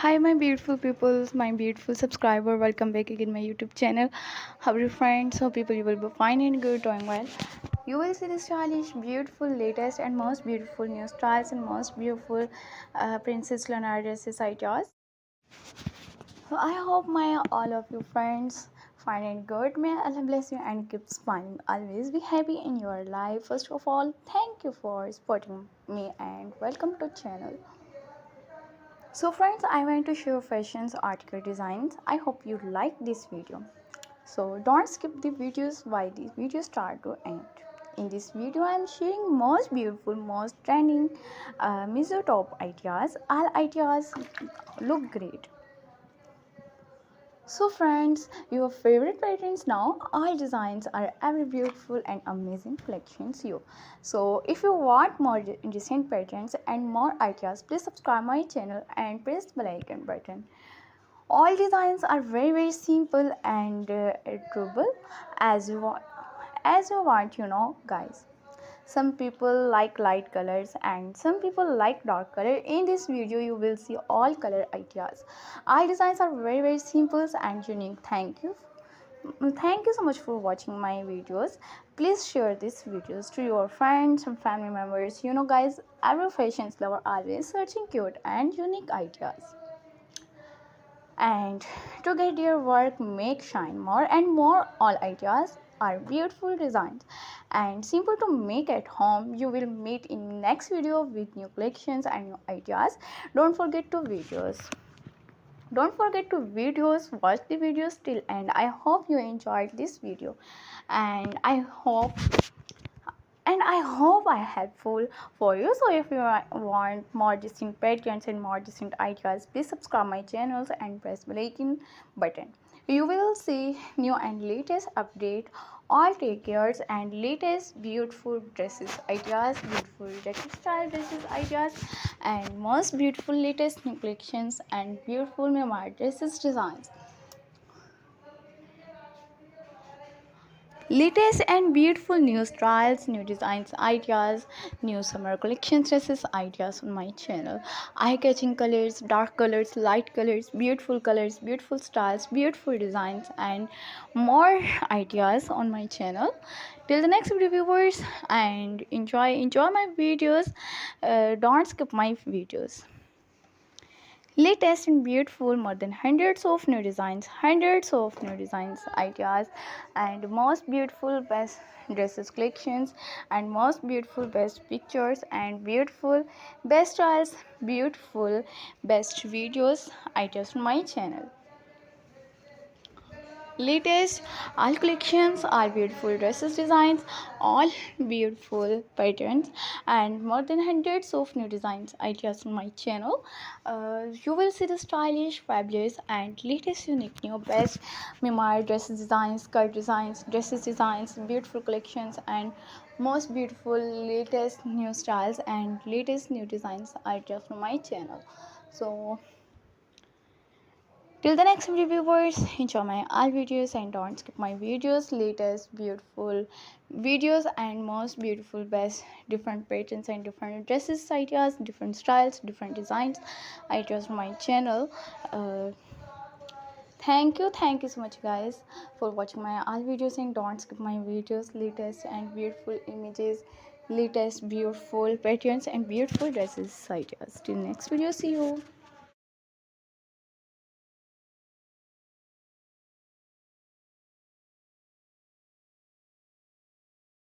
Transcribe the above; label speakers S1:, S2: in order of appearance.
S1: Hi, my beautiful people, my beautiful subscriber. Welcome back again my YouTube channel. How are you, friends? Hope people you will be fine and good, doing well. You will see the stylish, beautiful, latest, and most beautiful new styles and most beautiful Princess Leonardo dresses ideas. So I hope my all of you friends find it good. May Allah bless you and keep smiling. Always be happy in your life. First of all, thank you for supporting me and welcome to channel. So friends, I want to show fashions article designs. I hope you like this video. So don't skip the videos while the video start to end. In this video, I am sharing most beautiful, most trending Mizo top ideas. All ideas look great. So friends, your favorite patterns now, all designs are every beautiful and amazing collections you. So if you want more decent patterns and more ideas, please subscribe my channel and press the bell icon button. All designs are very simple and durable as you want, guys. Some people like light colors and some people like dark color. In this video you will see all color ideas. All designs are very simple and unique. Thank you so much for watching my videos. Please share these videos to your friends and family members. Guys, every fashion lover always searching cute and unique ideas, and to get your work make shine more and more. All ideas are beautiful designs and simple to make at home. You will meet in next video with new collections and new ideas. Don't forget to watch the videos till end. I hope you enjoyed this video, and I hope I helpful for you. So if you want more distinct patterns and more distinct ideas, please subscribe my channels and press the icon button. You will see new and latest update, all take cares and latest beautiful dresses ideas, beautiful jacket style dresses ideas, and most beautiful latest new collections and beautiful memoir dresses designs. Latest and beautiful new styles, new designs, ideas, new summer collection dresses ideas on my channel. Eye-catching colors, dark colors, light colors, beautiful styles, beautiful designs, and more ideas on my channel. Till the next video, viewers, and enjoy my videos. Don't skip my videos. Latest and beautiful, more than hundreds of new designs, ideas, and most beautiful best dresses collections, and most beautiful best pictures, and beautiful best styles, beautiful best videos, ideas on my channel. Latest all collections, all beautiful dresses designs, all beautiful patterns, and more than hundreds of new designs ideas on my channel. You will see the stylish, fabulous, and latest unique new best memoir dresses designs, skirt designs, dresses designs, beautiful collections, and most beautiful latest new styles and latest new designs ideas from my channel. So till the next video, viewers, enjoy my all videos and don't skip my videos. Latest beautiful videos and most beautiful best different patterns and different dresses ideas, different styles, different designs ideas from my channel. Uh, thank you so much, guys, for watching my all videos and don't skip my videos. Latest and beautiful images, latest beautiful patterns and beautiful dresses ideas. Till next video, see you.